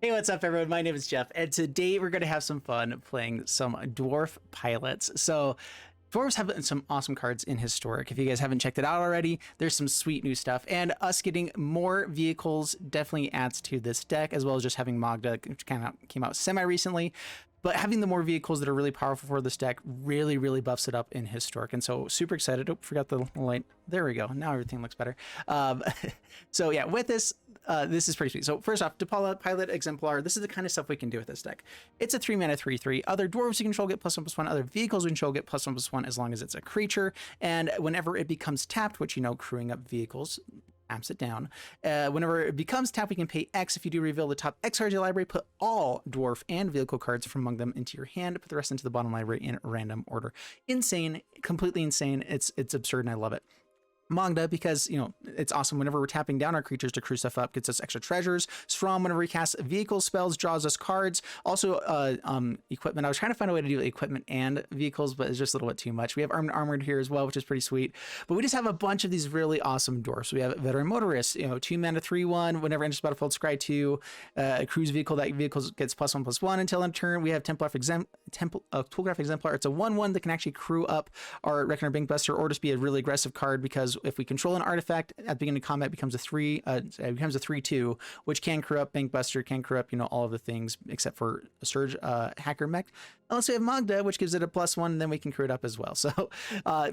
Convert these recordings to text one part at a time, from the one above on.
Hey, what's up, everyone? My name is Jeff, and today we're going to have some fun playing some Dwarf pilots. So, Dwarves have some awesome cards in Historic. If you guys haven't checked it out already, there's some sweet new stuff, and us getting more vehicles definitely adds to this deck, as well as just having Magda, which kind of came out semi-recently. But having the more vehicles that are really powerful for this deck really, really buffs it up in Historic. And so super excited. Oh, forgot the light. There we go. Now everything looks better. So yeah, with this, this is pretty sweet. So first off, Depala, Pilot, Exemplar. This is the kind of stuff we can do with this deck. It's a 3-mana 3/3. Other dwarves you control get +1/+1. Other vehicles you control get +1/+1 as long as it's a creature. And whenever it becomes tapped, which, you know, crewing up vehicles amps it down. Whenever it becomes tapped, we can pay X. If you do reveal the top X cards of your library, put all dwarf and vehicle cards from among them into your hand, put the rest into the bottom library in random order. Insane, completely insane. It's absurd and I love it. Magda, because, you know, it's awesome. Whenever we're tapping down our creatures to crew stuff up, gets us extra treasures. Sram, whenever we cast vehicle spells, draws us cards. Also, equipment. I was trying to find a way to do equipment and vehicles, but it's just a little bit too much. We have armored here as well, which is pretty sweet. But we just have a bunch of these really awesome dwarfs. We have Veteran Motorist, you know, 2-mana 3/1. Whenever enters battlefield, scry 2. A cruise vehicle, that vehicle gets +1/+1 until end turn. We have Toolcraft Exemplar. It's a 1/1 that can actually crew up our Reckoner Bankbuster or just be a really aggressive card, because if we control an artifact at the beginning of combat, it becomes a 3/2, which can crew up Bankbuster, can crew up, you know, all of the things except for Surgehacker Mech. Unless we have Magda, which gives it a +1, and then we can crew it up as well. So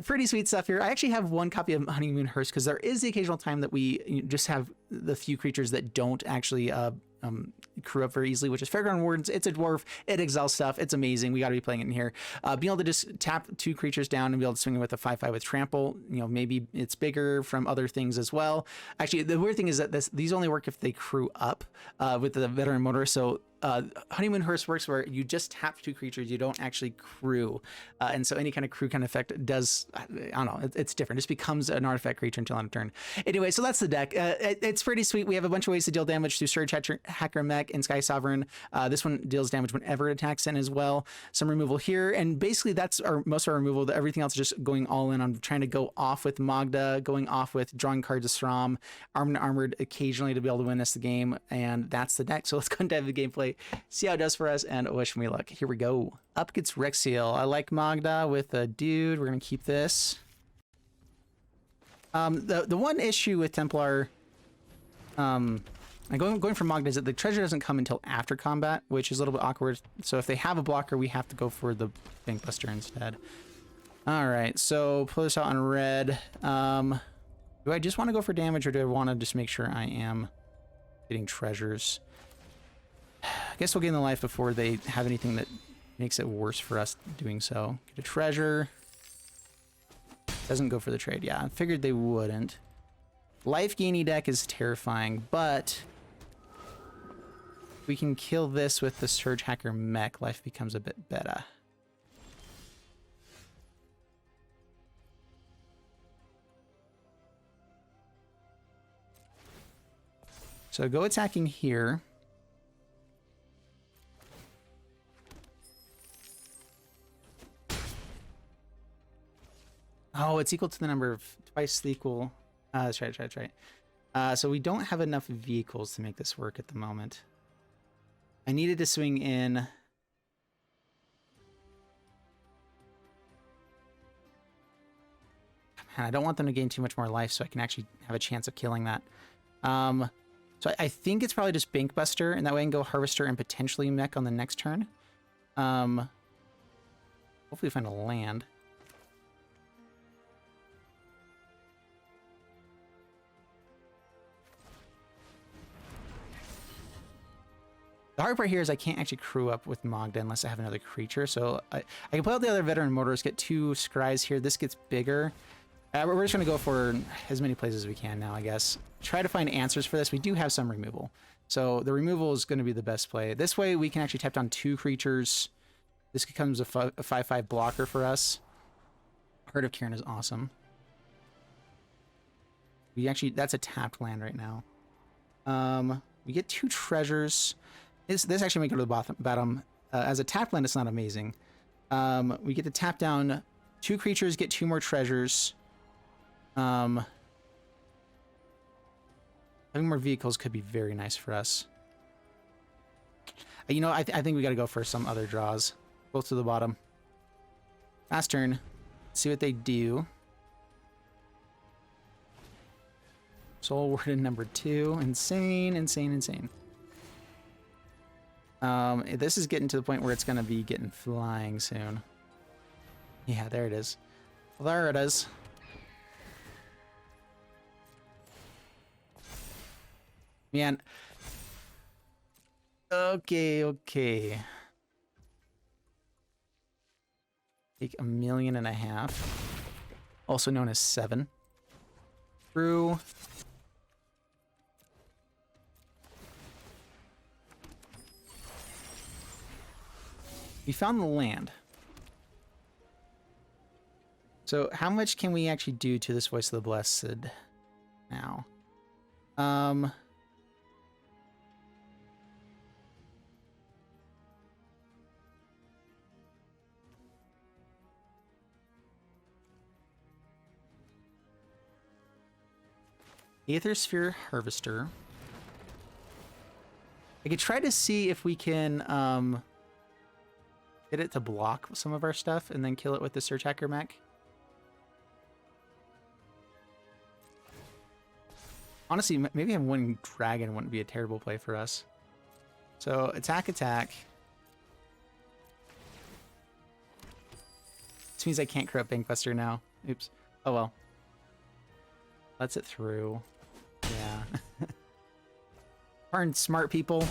pretty sweet stuff here. I actually have one copy of Honeymoon Hearse because there is the occasional time that we just have the few creatures that don't actually crew up very easily, which is Fairgrounds Wardens. It's a dwarf. It exiles stuff. It's amazing. We got to be playing it in here. Being able to just tap 2 creatures down and be able to swing it with a 5/5 with trample. You know, maybe it's bigger from other things as well. Actually, the weird thing is that these only work if they crew up with the Veteran Motorist. So Honeymoon Hearse works where you just tap 2 creatures, you don't actually crew, and so any kind of crew kind of effect does, I don't know, it's different. It just becomes an artifact creature until end of turn. Anyway, so that's the deck. It's pretty sweet. We have a bunch of ways to deal damage through Surgehacker Mech and Skysovereign. This one deals damage whenever it attacks in as well. Some removal here, and basically that's most of our removal. Everything else is just going all in on trying to go off with Magda, going off with drawing cards of Sram, armored occasionally to be able to win us the game, and that's the deck. So let's go and dive into the gameplay, see how it does for us, and wish me luck. Here we go. Up gets Rexiel. I like Magda with a dude. We're gonna keep this. The one issue with Templar, and going for Magda, is that the treasure doesn't come until after combat, which is a little bit awkward. So if they have a blocker, we have to go for the Bankbuster instead. All right, so pull this out on red. Do I just want to go for damage, or do I want to just make sure I am getting treasures? I guess we'll gain the life before they have anything that makes it worse for us doing so. Get a treasure. Doesn't go for the trade. Yeah, I figured they wouldn't. Life gainy deck is terrifying, but we can kill this with the Surgehacker Mech. Life becomes a bit better. So go attacking here. Oh, it's equal to the number of twice the equal. That's right, that's right. So we don't have enough vehicles to make this work at the moment. I needed to swing in. Man, I don't want them to gain too much more life, so I can actually have a chance of killing that. So I think it's probably just Bankbuster, and that way I can go Harvester and potentially Mech on the next turn. Hopefully find a land. The hard part here is I can't actually crew up with Magda unless I have another creature. So I can play out the other Veteran Motorist, get 2 scries here. This gets bigger. We're just going to go for as many plays as we can now, I guess. Try to find answers for this. We do have some removal. So the removal is going to be the best play. This way we can actually tap down 2 creatures. This becomes a 5/5 blocker for us. Heart of Kiran is awesome. We actually, that's a tapped land right now. We get 2 treasures. This actually may go to the bottom. As a tap land, it's not amazing. We get to tap down 2 creatures, get 2 more treasures. Having more vehicles could be very nice for us. You know, I think we got to go for some other draws. Both to the bottom. Last turn. See what they do. Soul Warden number 2. Insane, insane, insane. This is getting to the point where it's going to be getting flying soon. Yeah, there it is. There it is. Man. Okay, okay. Take 1.5 million. Also known as 7. True. We found the land. So how much can we actually do to this Voice of the Blessed now? Aethersphere Harvester. I could try to see if we can get it to block some of our stuff and then kill it with the Surgehacker Mech. Honestly, maybe having one dragon wouldn't be a terrible play for us. So, attack, attack. This means I can't corrupt Bankbuster now. Oops. Oh well. Lets it through. Yeah. Aren't smart people.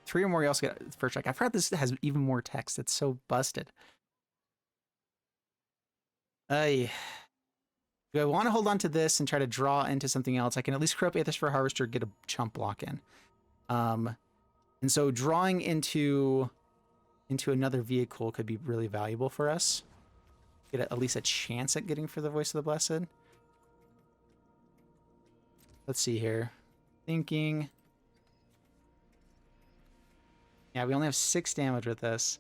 Three or more, you also get first strike. I forgot this has even more text. It's so busted. Do I want to hold on to this and try to draw into something else? I can at least create Aethersphere Harvester, get a chump block in. And so drawing into another vehicle could be really valuable for us. Get at least a chance at getting for the Voice of the Blessed. Let's see here. Thinking. Yeah, we only have 6 damage with this.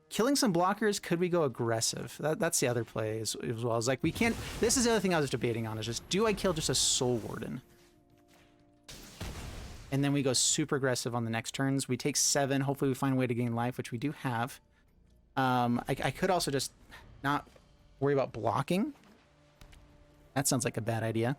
Killing some blockers, could we go aggressive? That's the other play as well. It's like we can't... This is the other thing I was debating on, is just, do I kill just a Soul Warden? And then we go super aggressive on the next turns. We take 7. Hopefully we find a way to gain life, which we do have. I could also just not worry about blocking. That sounds like a bad idea.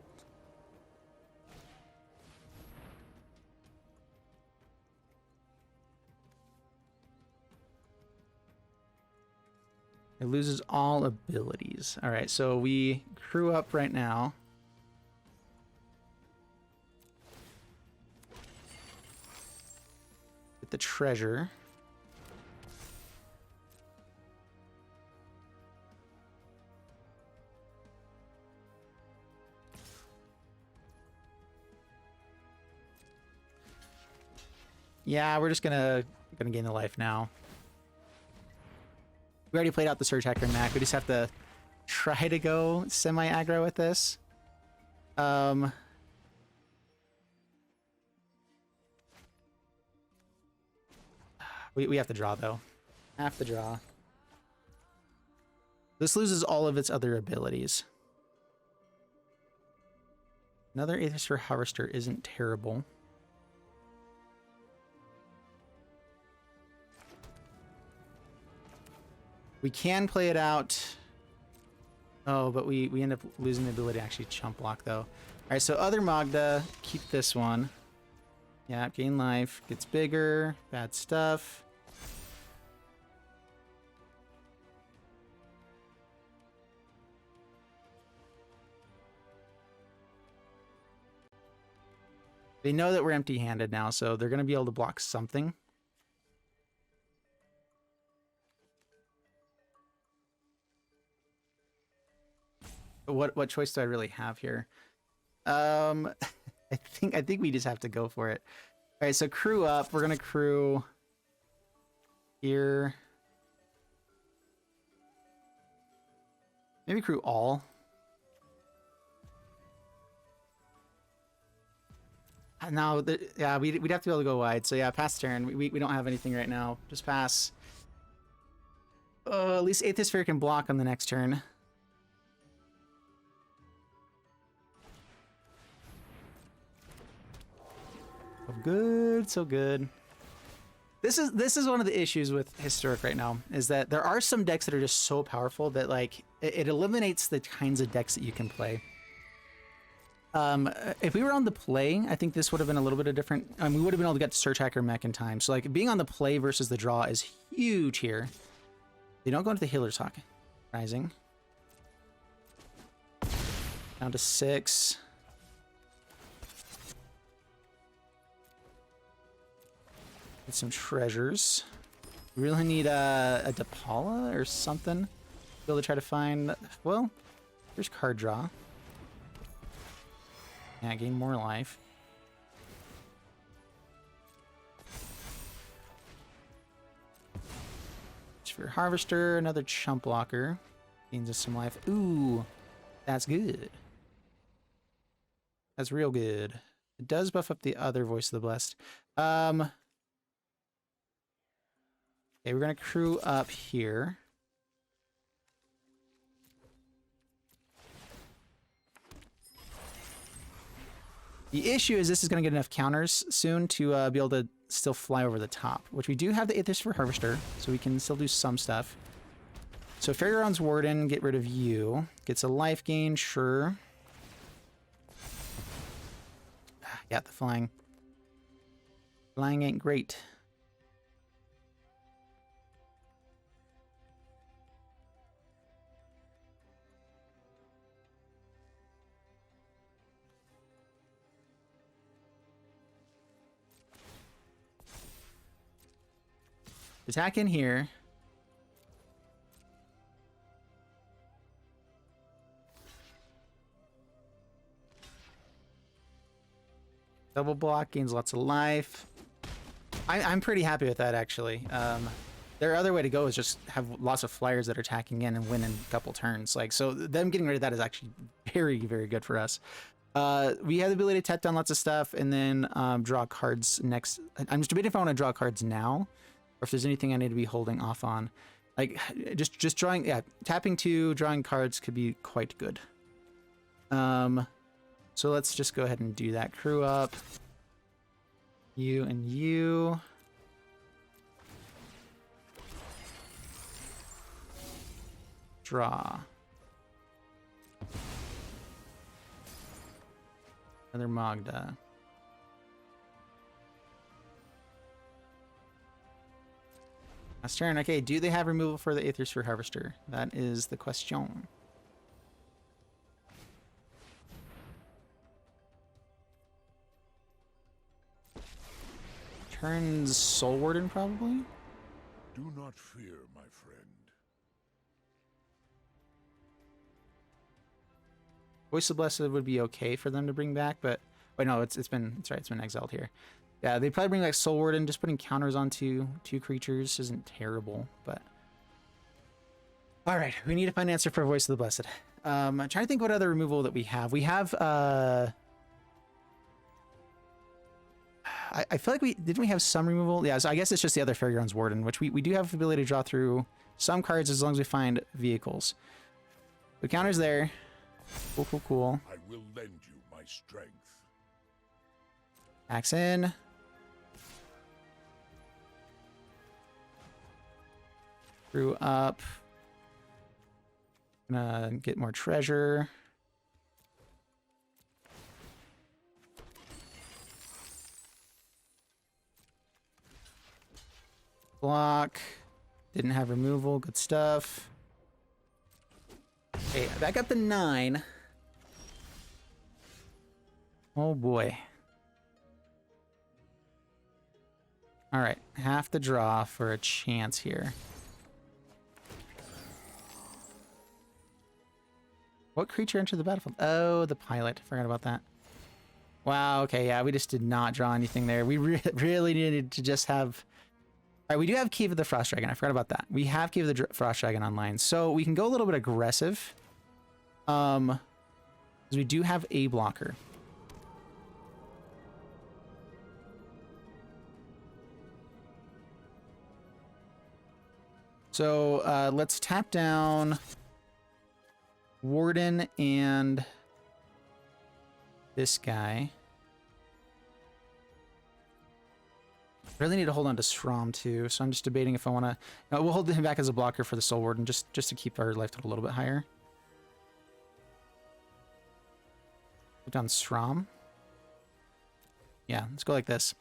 It loses all abilities. All right, so we crew up right now. Get the treasure. Yeah, we're just gonna gain the life now. We already played out the Surgehacker Mech. We just have to try to go semi-aggro with this. We have to draw, though. Have to draw. This loses all of its other abilities. Another Aethersphere Harvester isn't terrible. We can play it out. Oh, but we end up losing the ability to actually chump block, though. All right, so other Magda, keep this one. Yeah, gain life, gets bigger, bad stuff. They know that we're empty-handed now, so they're going to be able to block something. What choice do I really have here? I think we just have to go for it. All right, so crew up. We're gonna crew here. Maybe crew all. No, yeah, we'd have to be able to go wide. So yeah, pass turn. We don't have anything right now. Just pass. At least Aethersphere can block on the next turn. So good, so good. This is one of the issues with Historic right now, is that there are some decks that are just so powerful that like it eliminates the kinds of decks that you can play. If we were on the play, I think this would have been a little bit of different. We would have been able to get the Surgehacker Mech in time. So like being on the play versus the draw is huge here. They don't go into the Healer's Hawk. Rising. Down to 6. Get some treasures. We really need a Depala or something to be able to try to find. Well, here's card draw. Yeah, gain more life. Aethersphere Harvester, another chump blocker. Gains us some life. Ooh, that's good. That's real good. It does buff up the other Voice of the Blessed. Okay, we're gonna crew up here. The issue is this is going to get enough counters soon to be able to still fly over the top, which we do have the Aethersphere Harvester, so we can still do some stuff. So Fairgrounds Warden, get rid of you. Gets a life gain, sure. Yeah, the flying. Flying ain't great. Attack in here. Double block, gains lots of life. I'm pretty happy with that, actually. Their other way to go is just have lots of flyers that are attacking in and win in a couple turns. Like, so them getting rid of that is actually very, very good for us. We have the ability to tap down lots of stuff and then draw cards next. I'm just debating if I want to draw cards now, or if there's anything I need to be holding off on. Like, just drawing, yeah, tapping 2, drawing cards could be quite good. So let's just go ahead and do that. Crew up. You and you. Draw. Another Magda. Last turn. Okay, do they have removal for the Aethersphere Harvester? That is the question. Turns Soul Warden, probably? Do not fear, my friend. Voice of Blessed would be okay for them to bring back, but wait, no, it's been exiled here. Yeah, they'd probably bring back Soul Warden. Just putting counters onto 2 creatures isn't terrible, but all right, we need to find an answer for Voice of the Blessed. I'm trying to think what other removal that we have. We have I feel like didn't we have some removal? Yeah, so I guess it's just the other Fairgrounds Warden, which we do have the ability to draw through some cards as long as we find vehicles. The counter's there. Cool, cool, cool. I will lend you my strength. Axe in. Crew up. Gonna get more treasure. Block. Didn't have removal. Good stuff. Okay, back up to 9. Oh boy. All right, have to draw for a chance here. What creature entered the battlefield? Oh, the pilot. Forgot about that. Wow, okay, yeah, we just did not draw anything there. We really needed to just have... All right, we do have Cave of the Frost Dragon. I forgot about that. We have Cave of the Frost Dragon online. So we can go a little bit aggressive. Because we do have a blocker. So let's tap down Warden and this guy. Really need to hold on to Sram too, so I'm just debating if I want to. No, we'll hold him back as a blocker for the Soul Warden, just to keep our life total a little bit higher. Put down Sram. Yeah, let's go like this.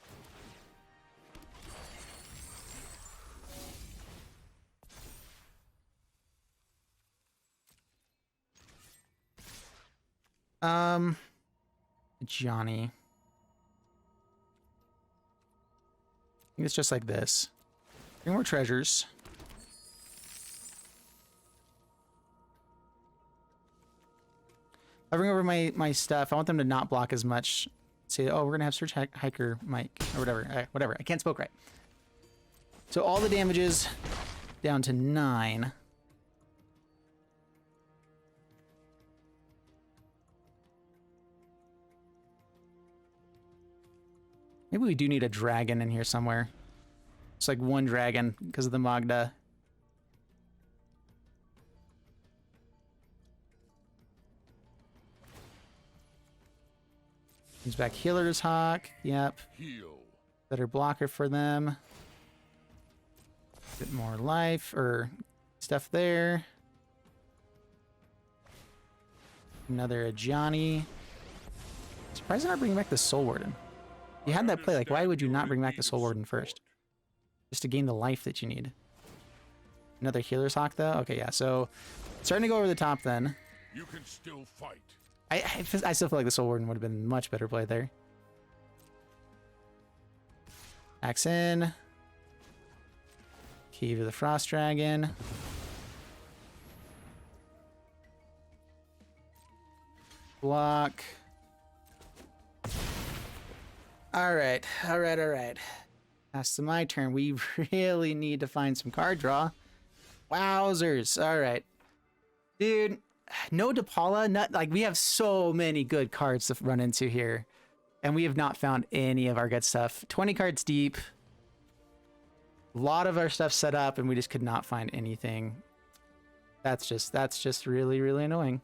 Johnny. I think it's just like this. Bring more treasures. I bring over my stuff. I want them to not block as much. Say, oh, we're gonna have Surgehacker Mech or whatever. Whatever. I can't spoke right. So all the damages down to 9. Maybe we do need a dragon in here somewhere. It's like one dragon because of the Magda. He's back Healer's Hawk. Yep. Heal. Better blocker for them. Bit more life or stuff there. Another Johnny. Surprised they're not bringing back the Soul Warden. You had that play, like, why would you not bring back the Soul Warden first? Just to gain the life that you need. Another Healer's Hawk, though? Okay, yeah, so starting to go over the top then. You can still fight. I still feel like the Soul Warden would have been much better play there. Axe in. Cave of the Frost Dragon. Block. Alright. That's my turn. We really need to find some card draw. Wowzers. Alright. Dude, no Depala. Not, like, we have so many good cards to run into here. And we have not found any of our good stuff. 20 cards deep. A lot of our stuff set up, and we just could not find anything. That's just really, really annoying.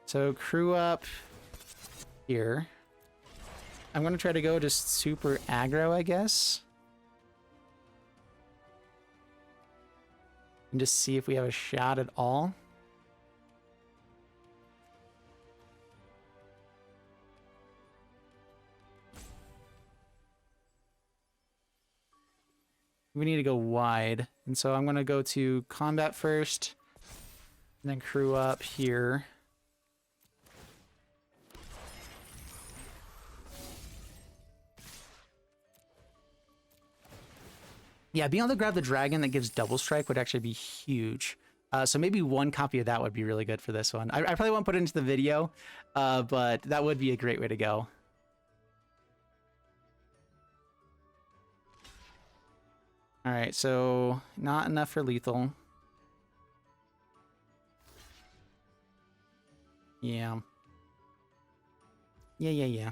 So crew up here. I'm gonna try to go just super aggro, I guess. And just see if we have a shot at all. We need to go wide. And so I'm gonna go to combat first, and then crew up here. Yeah, being able to grab the dragon that gives double strike would actually be huge. So maybe one copy of that would be really good for this one. I probably won't put it into the video, but that would be a great way to go. All right, so not enough for lethal. Yeah. Yeah.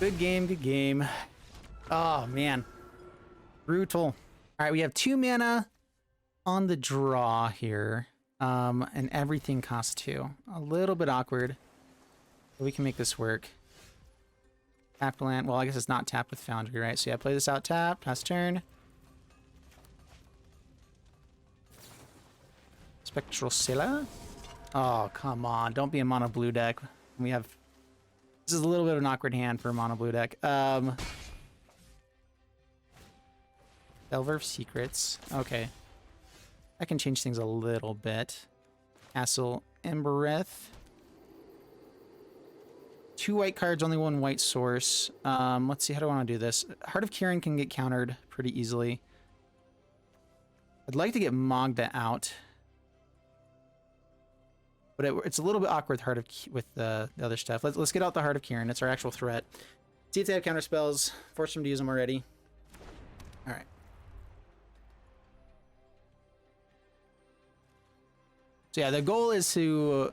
Good game. Oh, man. Brutal. All right, we have 2 mana on the draw here. And everything costs 2. A little bit awkward. But we can make this work. Tapped land. Well, I guess it's not tapped with Foundry, right? So yeah, play this out tapped. Pass turn. Spectral Scylla. Oh, come on. Don't be a mono blue deck. We have... This is a little bit of an awkward hand for a mono blue deck. Delver of Secrets. Okay. I can change things a little bit. Castle Embereth. 2 white cards, only 1 white source. Let's see, how do I want to do this? Heart of Kiran can get countered pretty easily. I'd like to get Magda out. But it's a little bit awkward with the other stuff. Let's get out the Heart of Kiran. It's our actual threat. See if they have counter spells. Force them to use them already. All right. So yeah, the goal is to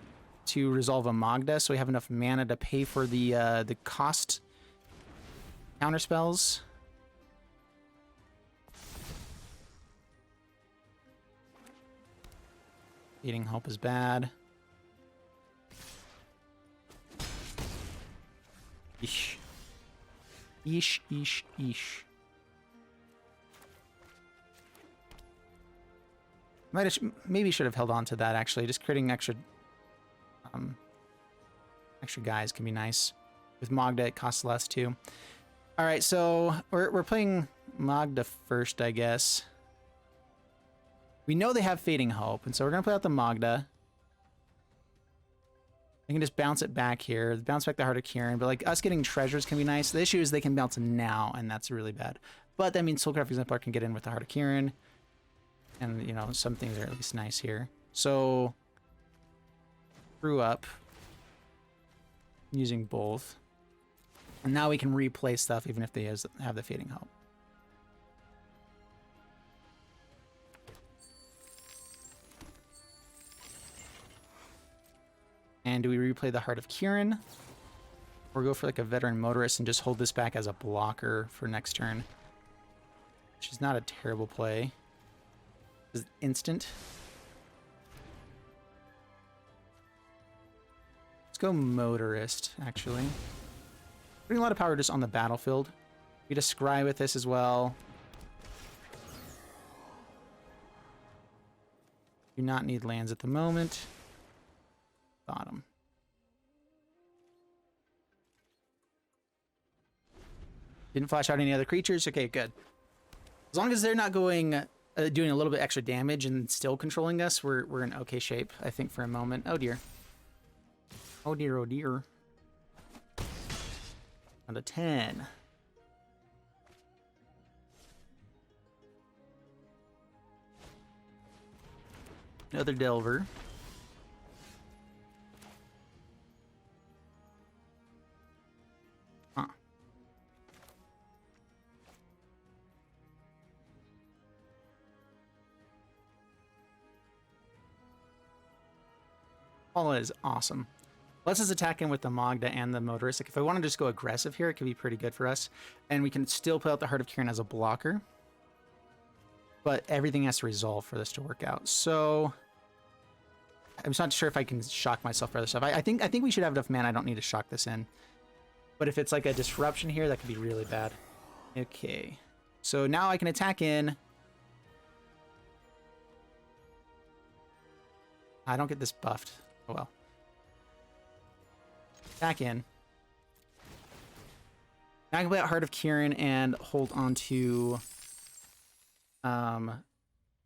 resolve a Magda, so we have enough mana to pay for the cost counter spells. Fading Hope is bad. Eesh. Eesh, eesh, eesh. Maybe should have held on to that, actually. Just creating extra guys can be nice. With Magda, it costs less, too. All right, so we're playing Magda first, I guess. We know they have Fading Hope, and so we're going to play out the Magda. They can just bounce it back here. Bounce back the Heart of Kiran, but like us getting treasures can be nice. The issue is they can bounce now, and that's really bad. But that means Toolcraft Exemplar can get in with the Heart of Kiran. And, you know, some things are at least nice here. So, screw up. Using both. And now we can replay stuff even if they have the Fading Hope. And do we replay the Heart of Kiran? Or go for like a Veteran Motorist and just hold this back as a blocker for next turn? Which is not a terrible play. Is instant. Let's go Motorist, actually. Putting a lot of power just on the battlefield. We just scry with this as well. Do not need lands at the moment. Bottom. Didn't flash out any other creatures. Okay, good. As long as they're not going doing a little bit extra damage and still controlling us, we're in okay shape, I think, for a moment. Oh dear. Oh dear, oh dear. On to 10. Another Delver. Huh. All is awesome. Let's just attack in with the Magda and the Motorist. Like if I want to just go aggressive here, it could be pretty good for us. And we can still play out the Heart of Kiran as a blocker. But everything has to resolve for this to work out. So I'm just not sure if I can shock myself for other stuff. I think we should have enough mana. I don't need to shock this in. But if it's like a disruption here, that could be really bad. Okay. So now I can attack in. I don't get this buffed. Oh well. Attack in. Now I can play out Heart of Kiran and hold on to Armed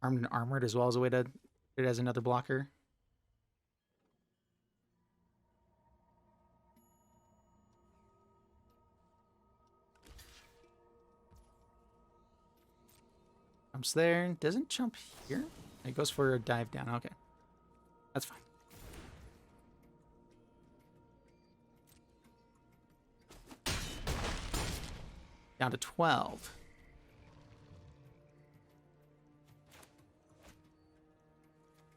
and Armored as well as a way to put it as another blocker. Jumps there. Doesn't jump here. It goes for a dive down. Okay. That's fine. Down to 12.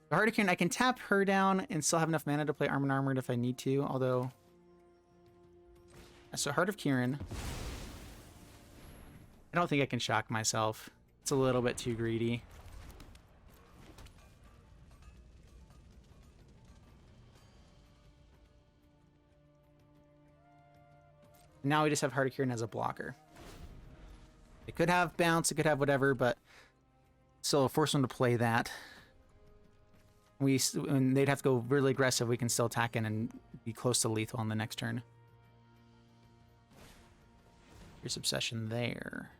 The Heart of Kiran, I can tap her down and still have enough mana to play Armed and Armored if I need to, although... So Heart of Kiran. I don't think I can shock myself. It's a little bit too greedy. Now we just have Heart of Kiran as a blocker. It could have bounce, it could have whatever, but still force them to play that. When they'd have to go really aggressive, we can still attack in and be close to lethal on the next turn. Here's Obsession there.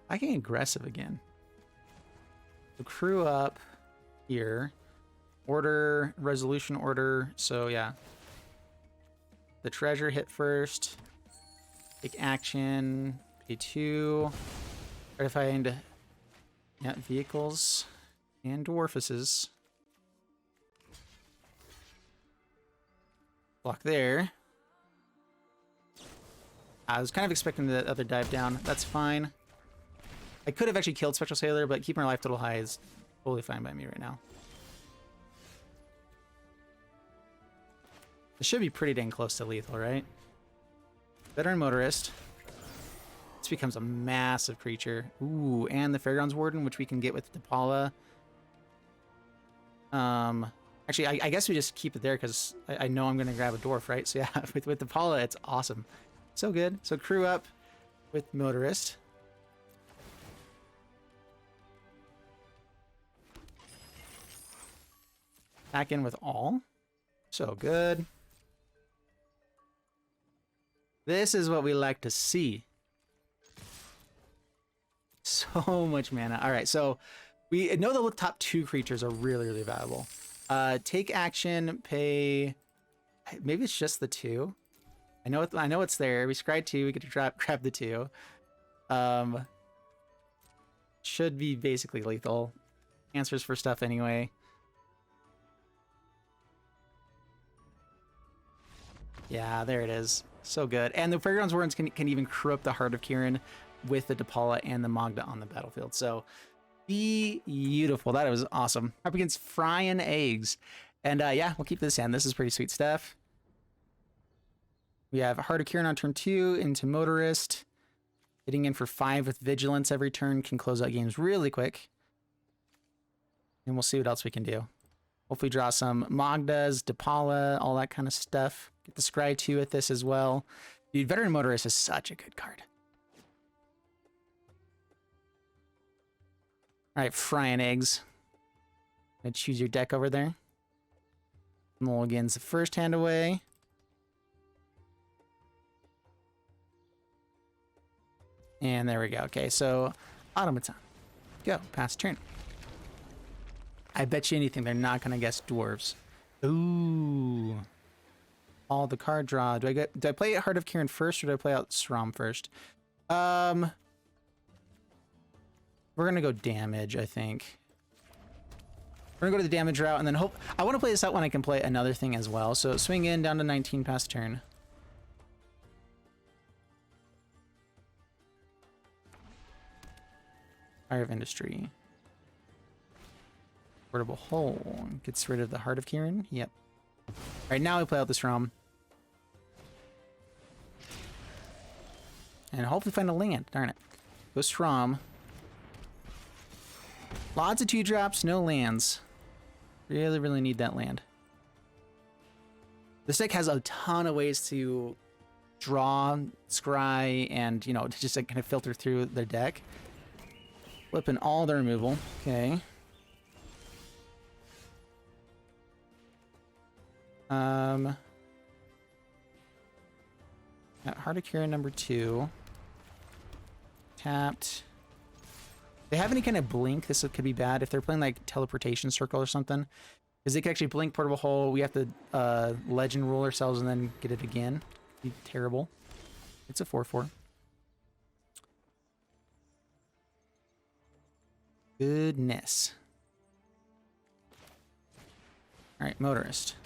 I can aggressive again. So crew up here. Order, resolution order. So yeah. The treasure hit first. Take action. Pay 2. Try to find vehicles and dwarfises. Block there. I was kind of expecting the other dive down. That's fine. I could have actually killed Spectral Sailor, but keeping our life total high is totally fine by me right now. This should be pretty dang close to lethal, right? Veteran Motorist. This becomes a massive creature. Ooh, and the Fairgrounds Warden, which we can get with Depala. Actually, I guess we just keep it there because I know I'm going to grab a Dwarf, right? So yeah, with Depala, it's awesome. So good. So crew up with Motorist. Back in with all. So good. This is what we like to see. So much mana. All right, so we know the top 2 creatures are really, really valuable. Take action, pay. Maybe it's just the 2. I know it's there. We scry 2. We get to grab the 2. Should be basically lethal. Answers for stuff anyway. Yeah, there it is. So good. And the Fairgrounds Wardens can even crew up the Heart of Kiran with the Depala and the Magda on the battlefield. So beautiful. That was awesome. Up against Frying Eggs. And yeah, we'll keep this in. This is pretty sweet stuff. We have Heart of Kiran on turn 2 into Motorist. Hitting in for 5 with Vigilance every turn can close out games really quick. And we'll see what else we can do. Hopefully draw some Magdas, Depala, all that kind of stuff. Get the Scry 2 with this as well. Dude, Veteran Motorist is such a good card. All right, Frying Eggs. Gonna choose your deck over there. Mulligan's the first hand away. And there we go. Okay, so Automaton. Go, pass turn. I bet you anything they're not gonna guess dwarves. Ooh. All the card draw. Do I play Heart of Kiran first or do I play out Sram first? We're gonna go damage, I think. We're gonna go to the damage route and then hope. I want to play this out when I can play another thing as well. So swing in down to 19 past turn. Fire of Industry. Portable Hole. Gets rid of the Heart of Kiran. Yep. Alright, now we play out this realm. And hopefully find a land. Darn it. Go Sram. Lots of 2-drops, no lands. Really, really need that land. This deck has a ton of ways to draw, scry, and, you know, to just like, kind of filter through their deck. Flipping all the removal. Okay. Got Heart of Kiran number 2. Tapped. If they have any kind of blink, this could be bad. If they're playing like Teleportation Circle or something, because they can actually blink Portable Hole. We have to Legend Rule ourselves and then get it again. It'd be terrible. It's a 4/4. Goodness. All right, Motorist.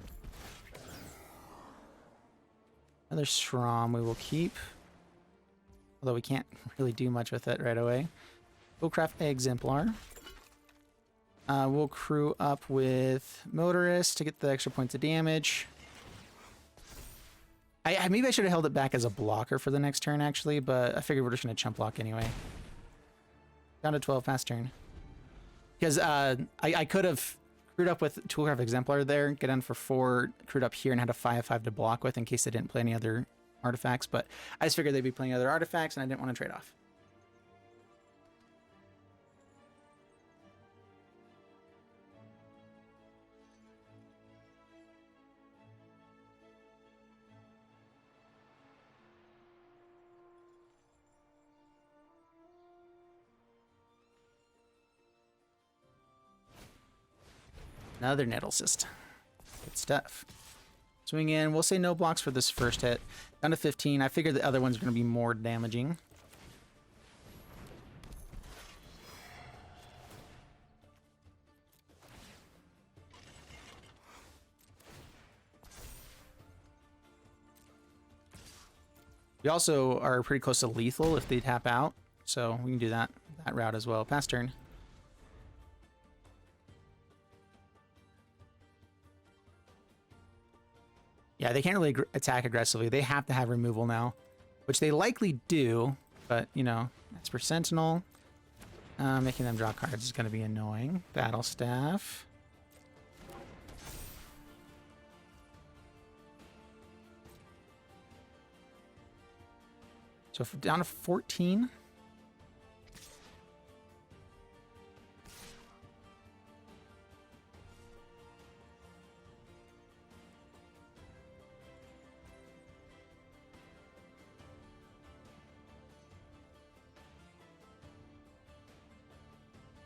Another Sram we will keep. Although we can't really do much with it right away. Toolcraft Exemplar. We'll crew up with Motorist to get the extra points of damage. Maybe I should have held it back as a blocker for the next turn, actually, but I figured we're just going to chump block anyway. Down to 12 fast turn. Because I could have crewed up with Toolcraft Exemplar there, get in for 4, crewed up here, and had a 5/5 to block with in case they didn't play any other artifacts. But I just figured they'd be playing other artifacts, and I didn't want to trade off. Another Nettle Cyst. Good stuff. Swing in. We'll say no blocks for this first hit. Down to 15. I figured the other one's going to be more damaging. We also are pretty close to lethal if they tap out. So we can do that route as well. Pass turn. Yeah, they can't really attack aggressively. They have to have removal now, which they likely do, but, you know, that's for Sentinel. Making them draw cards is going to be annoying. Battle Staff. So down to 14.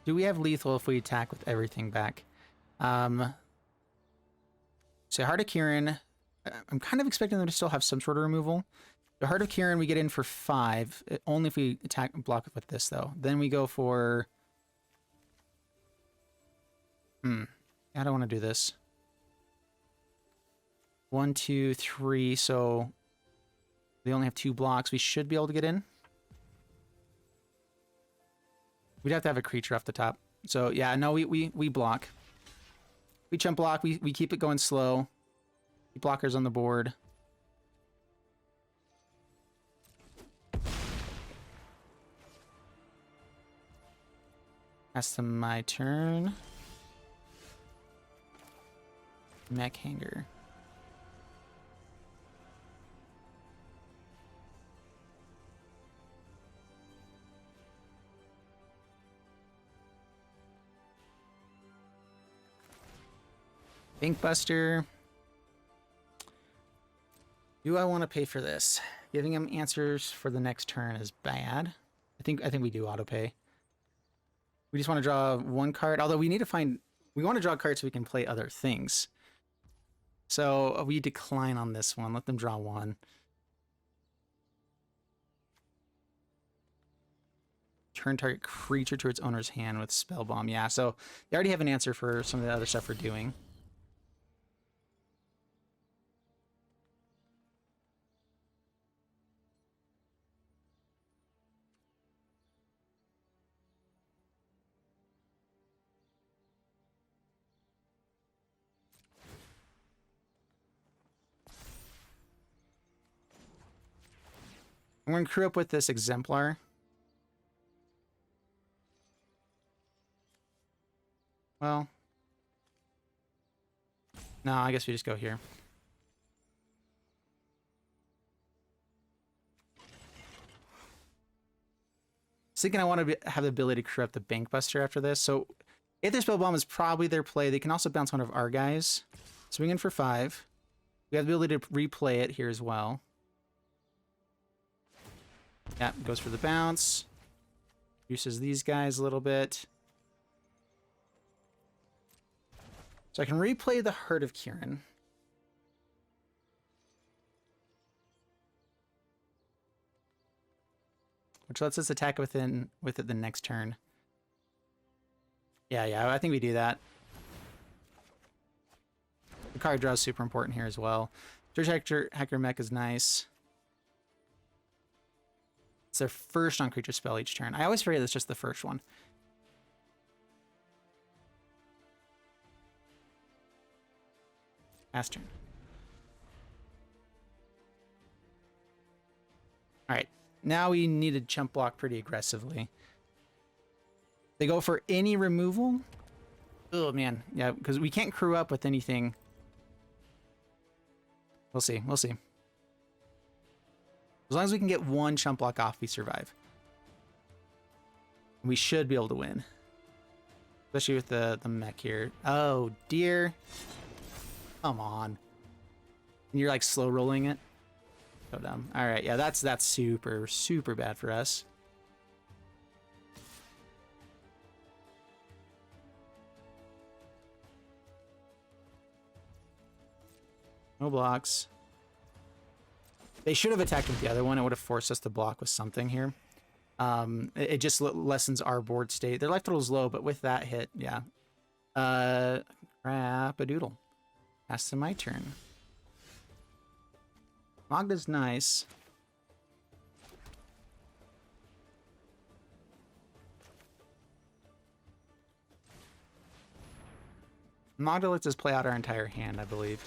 Do we have lethal if we attack with everything back? So Heart of Kiran, I'm kind of expecting them to still have some sort of removal. The Heart of Kiran we get in for 5, only if we attack and block with this though. Then we go for... I don't want to do this. 1, 2, 3, so they only have 2 blocks. We should be able to get in. We'd have to have a creature off the top. So yeah, no, we block. We chump block, we keep it going slow. Keep blockers on the board. That's my turn. Mech Hangar. Bankbuster. Do I want to pay for this? Giving him answers for the next turn is bad. I think we do auto pay. We just want to draw 1 card, although we need to find... We want to draw cards so we can play other things. So we decline on this one. Let them draw 1. Turn target creature to its owner's hand with Spell Bomb. Yeah, so they already have an answer for some of the other stuff we're doing. I'm going to crew up with this Exemplar. Well. No, I guess we just go here. I was thinking I want to have the ability to crew up the Bankbuster after this. So Aether Spell Bomb is probably their play. They can also bounce one of our guys. Swing in for 5. We have the ability to replay it here as well. Yeah, goes for the bounce. Uses these guys a little bit. So I can replay the Heart of Kiran. Which lets us attack with it the next turn. Yeah, I think we do that. The card draw is super important here as well. Surgehacker Mech is nice. It's their first on-creature spell each turn. I always forget it's just the first one. Last turn. Alright. Now we need to chump block pretty aggressively. They go for any removal. Oh, man. Yeah, because we can't crew up with anything. We'll see. We'll see. As long as we can get 1 chump block off, we survive. We should be able to win. Especially with the mech here. Oh, dear. Come on. And you're like slow rolling it. So dumb. All right, yeah, that's super, super bad for us. No blocks. They should have attacked with the other one. It would have forced us to block with something here. It just lessens our board state. Their life total is low, but with that hit, yeah. Crap-a-doodle. That's to my turn. Magda's nice. Magda lets us play out our entire hand, I believe.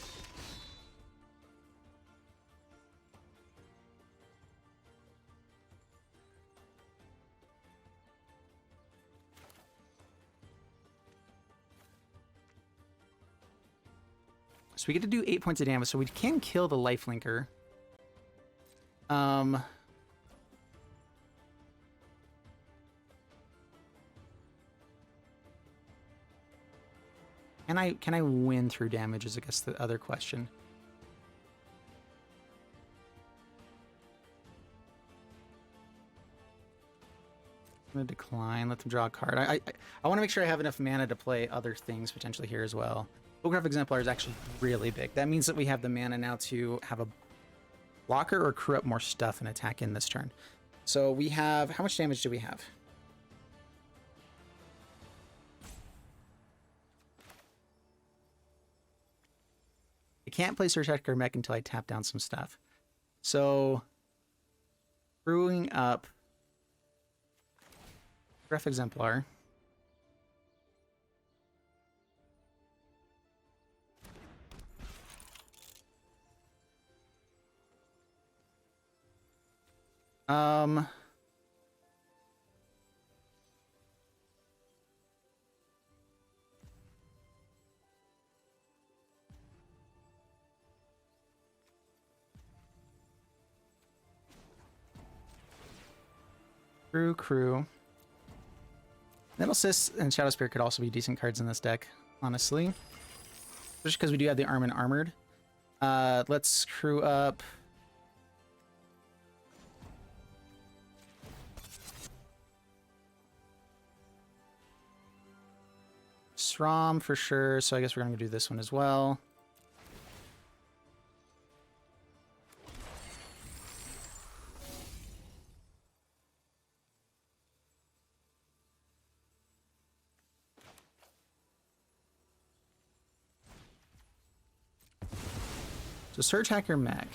So we get to do 8 points of damage, so we can kill the lifelinker. Can I win through damage is I guess the other question. I'm gonna decline, let them draw a card. I want to make sure I have enough mana to play other things potentially here as well. Toolcraft Exemplar is actually really big. That means that we have the mana now to have a blocker or crew up more stuff and attack in this turn. So we have, how much damage do we have? I can't play Surgehacker Mech until I tap down some stuff. So, brewing up Toolcraft Exemplar. Crew. Needleverge and Shadow Spirit could also be decent cards in this deck, honestly. Just because we do have the Arm and Armored. Let's crew up. Sram for sure, so I guess we're going to do this one as well. So Surgehacker Mech.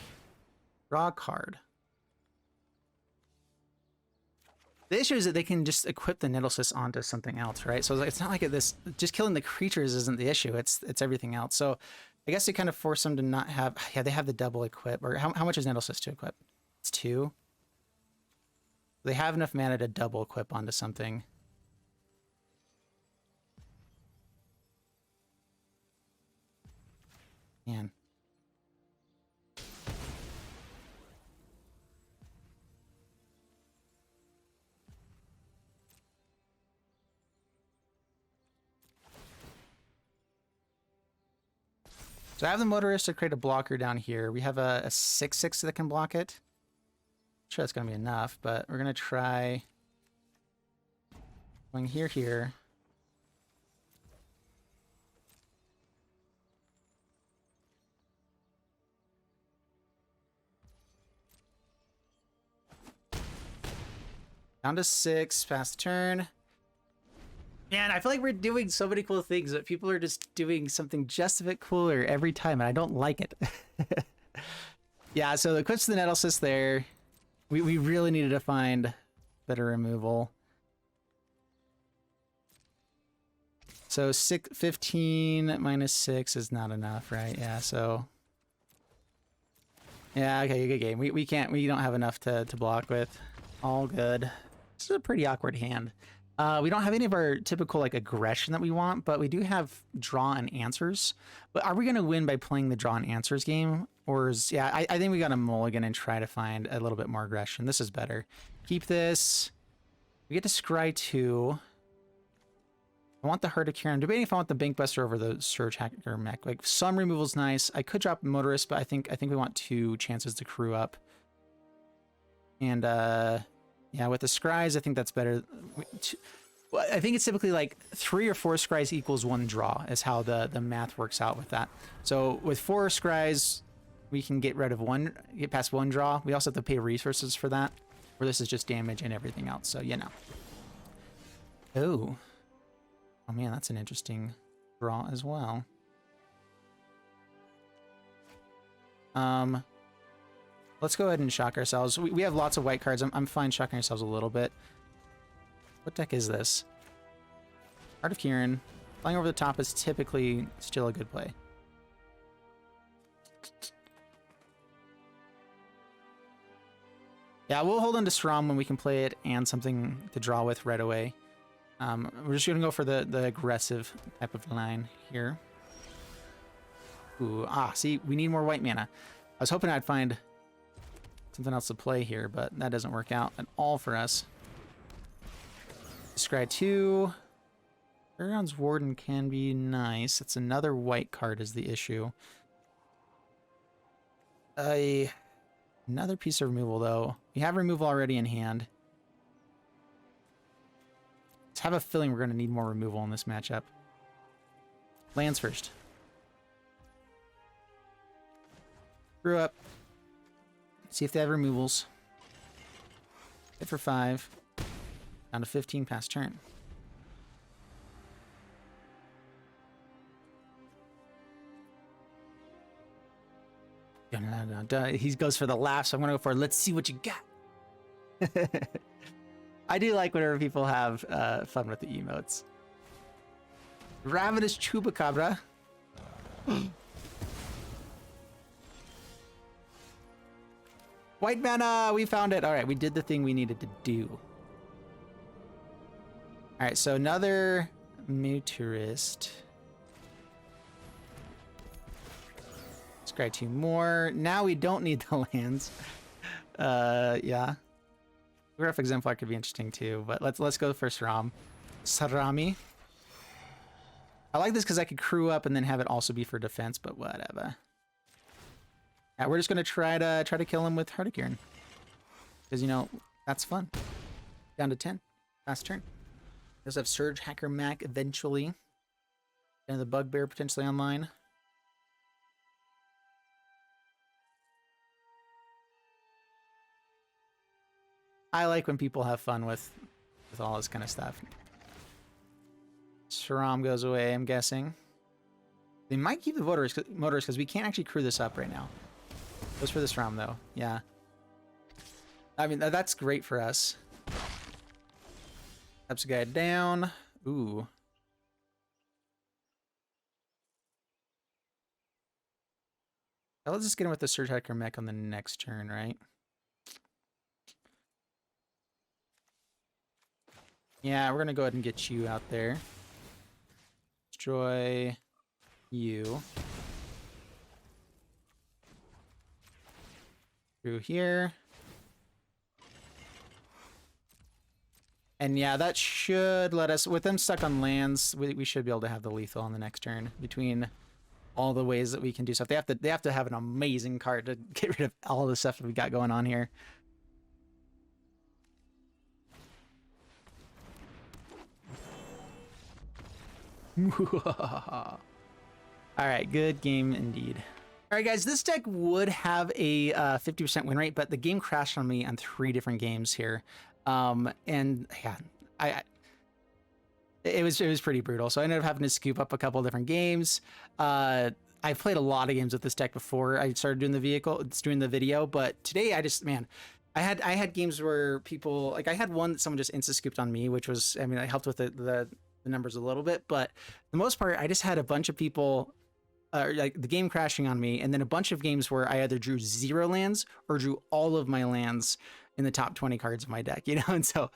Draw a card. The issue is that they can just equip the Needleverge onto something else, right? So it's not like this, just killing the creatures isn't the issue, it's everything else. So I guess they kind of force them to not have, yeah, they have the double equip, or how much is Needleverge to equip? It's 2. They have enough mana to double equip onto something. Man. So I have the Motorist to create a blocker down here. We have a 6/6 that can block it. I'm sure that's going to be enough, but we're going to try going here. Down to 6, past turn. Man, I feel like we're doing so many cool things, but people are just doing something just a bit cooler every time, and I don't like it. Yeah, so the equips the Needleverge there. We really needed to find better removal. So 15 minus 6 is not enough, right? Yeah, so... Yeah, okay, good game. We don't have enough to block with. All good. This is a pretty awkward hand. We don't have any of our typical like aggression that we want, but we do have draw and answers. But are we going to win by playing the draw and answers game? Or is, yeah, I think we got to mulligan and try to find a little bit more aggression. This is better. Keep this. We get to scry 2. I want the Heart of Kiran. I'm debating if I want the Bankbuster over the Surgehacker Mech. Like some removal's nice. I could drop Motorist, but I think we want 2 chances to crew up. And yeah, with the scries, I think that's better. I think it's typically like 3 or 4 scries equals 1 draw is how the math works out with that. So with 4 scries, we can get rid of 1, get past 1 draw. We also have to pay resources for that, where this is just damage and everything else. So, you know. Oh man, that's an interesting draw as well. Let's go ahead and shock ourselves. We have lots of white cards. I'm fine shocking ourselves a little bit. What deck is this? Heart of Kiran. Flying over the top is typically still a good play. Yeah, we'll hold on to Sram when we can play it and something to draw with right away. We're just going to go for the aggressive type of line here. Ooh, see, we need more white mana. I was hoping I'd find something else to play here, but that doesn't work out at all for us. Scry 2. Fairgrounds Warden can be nice. It's another white card is the issue. Another piece of removal, though. We have removal already in hand. I have a feeling we're going to need more removal in this matchup. Lands first. Screw up. See if they have removals. Hit for 5. Down to 15 past turn. He goes for the laugh, so I'm gonna go for it. Let's see what you got. I do like whenever people have fun with the emotes. Ravenous Chupacabra. White mana, we found it. All right, we did the thing we needed to do. All right, so another Motorist. Scry 2 more. Now we don't need the lands. Yeah. Toolcraft Exemplar could be interesting too, but let's go for Sram. Sarami. I like this because I could crew up and then have it also be for defense, but whatever. Yeah, we're just gonna try to kill him with Heart of Kiran. Because you know, that's fun. Down to 10. Last turn. We also have Surgehacker Mech eventually. And the Bugbear potentially online. I like when people have fun with all this kind of stuff. Sram goes away, I'm guessing. They might keep the motorist because we can't actually crew this up right now. Goes for the Sram though, yeah. I mean, that's great for us. Ups a guy down. Ooh. Now let's just get in with the Surgehacker Mech on the next turn, right? Yeah, we're gonna go ahead and get you out there. Destroy you. Through here. And yeah, that should let us, with them stuck on lands, we should be able to have the lethal on the next turn between all the ways that we can do stuff. They have to have an amazing card to get rid of all the stuff that we got going on here. All right, good game indeed. All right, guys, this deck would have a 50% win rate, but the game crashed on me on 3 different games here. And yeah, it was pretty brutal. So I ended up having to scoop up a couple different games. I played a lot of games with this deck before I started doing the video, but today I had games where people, like I had one that someone just insta scooped on me, which was, I mean, I helped with the numbers a little bit, but for the most part, I just had a bunch of people like the game crashing on me, and then a bunch of games where I either drew 0 lands or drew all of my lands in the top 20 cards of my deck, you know? And so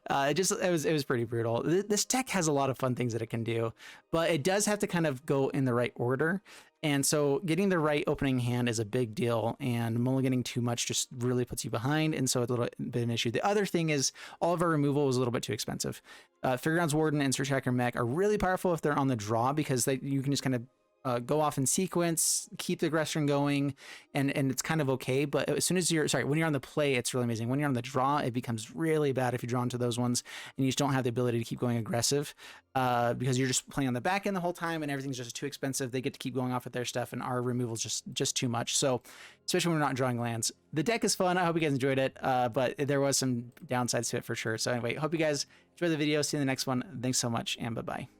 it was pretty brutal. This deck has a lot of fun things that it can do, but it does have to kind of go in the right order. And so getting the right opening hand is a big deal, and mulliganing too much just really puts you behind. And so it's a little bit of an issue. The other thing is all of our removal was a little bit too expensive. Fairgrounds Warden and Surgehacker Mech are really powerful if they're on the draw, because you can just kind of go off in sequence, keep the aggression going, and it's kind of okay. But as soon as when you're on the play, it's really amazing. When you're on the draw, it becomes really bad if you draw into those ones and you just don't have the ability to keep going aggressive, because you're just playing on the back end the whole time and everything's just too expensive. They get to keep going off with their stuff, and our removal's just too much. So especially when we're not drawing lands, the deck is fun. I hope you guys enjoyed it, but there was some downsides to it for sure. So anyway, hope you guys enjoy the video. See you in the next one. Thanks so much, and bye-bye.